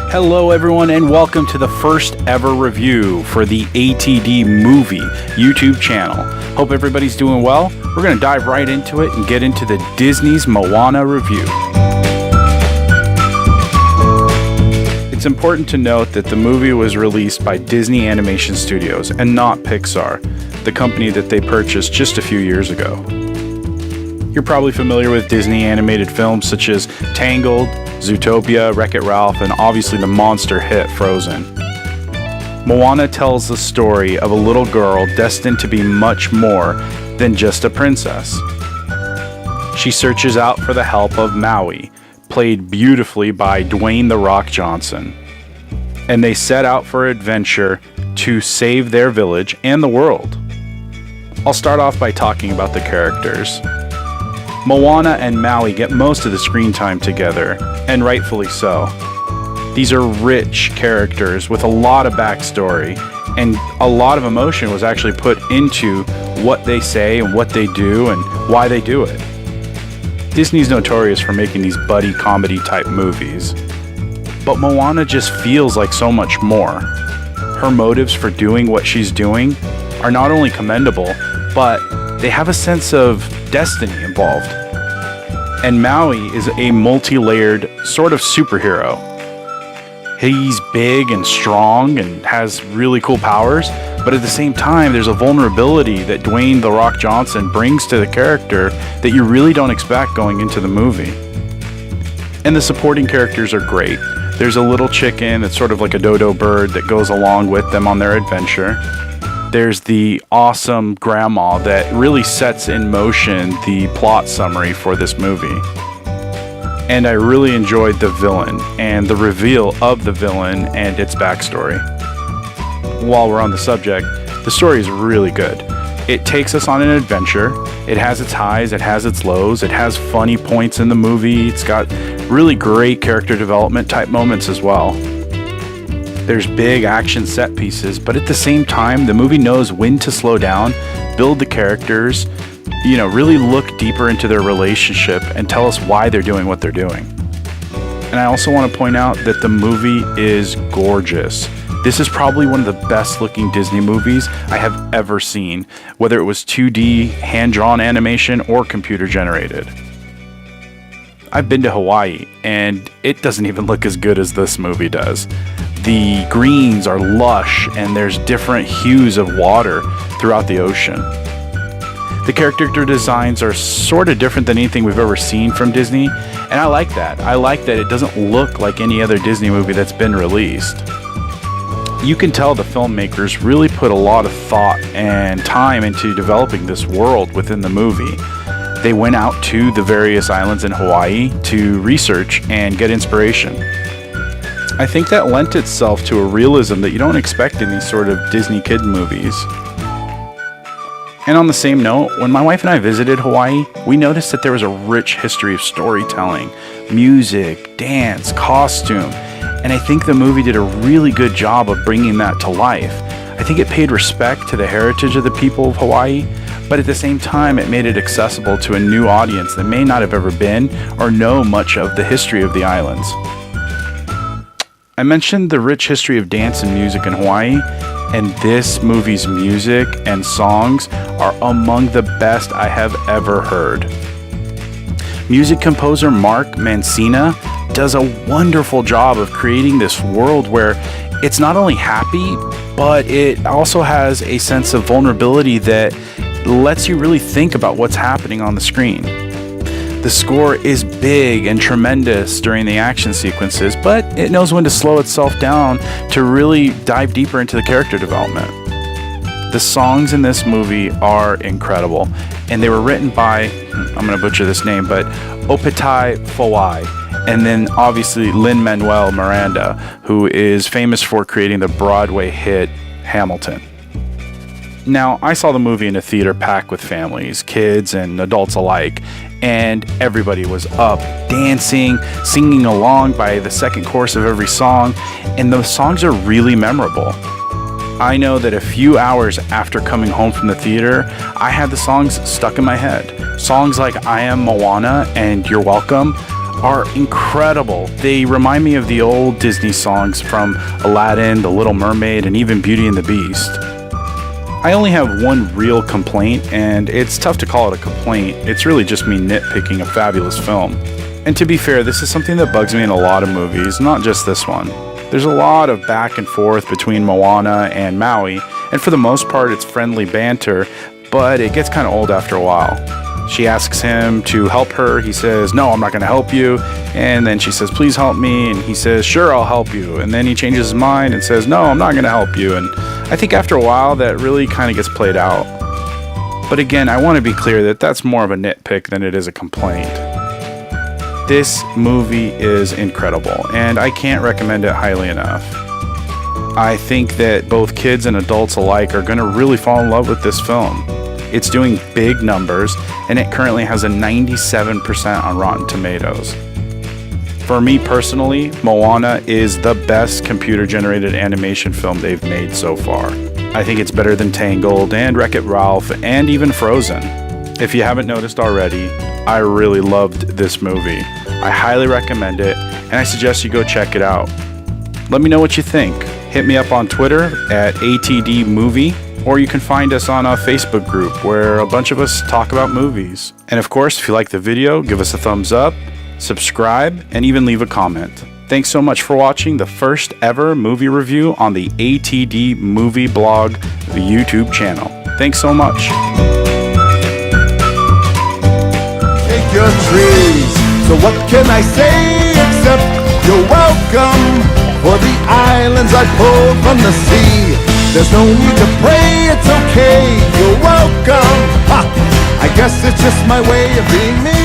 Hello everyone and welcome to the first ever review for the ATD Movie YouTube channel. Hope everybody's doing well. We're going to dive right into it and get into the Disney's Moana review. It's important to note that the movie was released by Disney Animation Studios and not Pixar, the company that they purchased just a few years ago. You're probably familiar with Disney animated films such as Tangled, Zootopia, Wreck-It Ralph, and obviously the monster hit Frozen. Moana tells the story of a little girl destined to be much more than just a princess. She searches out for the help of Maui, played beautifully by Dwayne "The Rock" Johnson, and they set out for adventure to save their village and the world. I'll start off by talking about the characters. Moana and Maui get most of the screen time together, and rightfully so. These are rich characters with a lot of backstory, and a lot of emotion was actually put into what they say and what they do and why they do it. Disney's notorious for making these buddy comedy type movies, but Moana just feels like so much more. Her motives for doing what she's doing are not only commendable, but they have a sense of destiny involved. And Maui is a multi-layered sort of superhero. He's big and strong and has really cool powers, but at the same time there's a vulnerability that Dwayne "The Rock" Johnson brings to the character that you really don't expect going into the movie. And the supporting characters are great. There's a little chicken that's sort of like a dodo bird that goes along with them on their adventure. There's the awesome grandma that really sets in motion the plot summary for this movie. And I really enjoyed the villain and the reveal of the villain and its backstory. While we're on the subject, the story is really good. It takes us on an adventure. It has its highs, it has its lows, it has funny points in the movie. It's got really great character development type moments as well. There's big action set pieces, but at the same time, the movie knows when to slow down, build the characters, really look deeper into their relationship and tell us why they're doing what they're doing. And I also want to point out that the movie is gorgeous. This is probably one of the best looking Disney movies I have ever seen, whether it was 2D, hand-drawn animation, or computer generated. I've been to Hawaii, and it doesn't even look as good as this movie does. The greens are lush, and there's different hues of water throughout the ocean. The character designs are sort of different than anything we've ever seen from Disney, and I like that. I like that it doesn't look like any other Disney movie that's been released. You can tell the filmmakers really put a lot of thought and time into developing this world within the movie. They went out to the various islands in Hawaii to research and get inspiration. I think that lent itself to a realism that you don't expect in these sort of Disney kid movies. And on the same note, when my wife and I visited Hawaii, we noticed that there was a rich history of storytelling, music, dance, costume, and I think the movie did a really good job of bringing that to life. I think it paid respect to the heritage of the people of Hawaii, but at the same time it made it accessible to a new audience that may not have ever been or know much of the history of the islands. I mentioned the rich history of dance and music in Hawaii, and this movie's music and songs are among the best I have ever heard. Music composer Mark Mancina does a wonderful job of creating this world where it's not only happy, but it also has a sense of vulnerability that lets you really think about what's happening on the screen. The score is big and tremendous during the action sequences, but it knows when to slow itself down to really dive deeper into the character development. The songs in this movie are incredible, and they were written by, I'm going to butcher this name, but Opetahi Fowai, and then obviously Lin-Manuel Miranda, who is famous for creating the Broadway hit Hamilton. Now, I saw the movie in a theater packed with families, kids and adults alike, and everybody was up, dancing, singing along by the second chorus of every song, and the songs are really memorable. I know that a few hours after coming home from the theater, I had the songs stuck in my head. Songs like I Am Moana and You're Welcome are incredible. They remind me of the old Disney songs from Aladdin, The Little Mermaid, and even Beauty and the Beast. I only have one real complaint, and it's tough to call it a complaint. It's really just me nitpicking a fabulous film. And to be fair, this is something that bugs me in a lot of movies, not just this one. There's a lot of back and forth between Moana and Maui, and for the most part it's friendly banter, but it gets kind of old after a while. She asks him to help her. He says, "No, I'm not going to help you." And then she says, "Please help me." And he says, "Sure, I'll help you." And then he changes his mind and says, "No, I'm not going to help you." And I think after a while that really kind of gets played out. But again, I want to be clear that that's more of a nitpick than it is a complaint. This movie is incredible, and I can't recommend it highly enough. I think that both kids and adults alike are going to really fall in love with this film. It's doing big numbers, and it currently has a 97% on Rotten Tomatoes. For me personally, Moana is the best computer-generated animation film they've made so far. I think it's better than Tangled and Wreck-It Ralph and even Frozen. If you haven't noticed already, I really loved this movie. I highly recommend it, and I suggest you go check it out. Let me know what you think. Hit me up on Twitter at ATDmovie, or you can find us on a Facebook group where a bunch of us talk about movies. And of course, if you like the video, give us a thumbs up, subscribe, and even leave a comment. Thanks so much for watching the first ever movie review on the ATD Movie Blog, the YouTube channel. Thanks so much. Take your trees. So what can I say except you're welcome? For the islands I pulled from the sea. There's no need to pray, it's okay, you're welcome. Ha! I guess it's just my way of being me.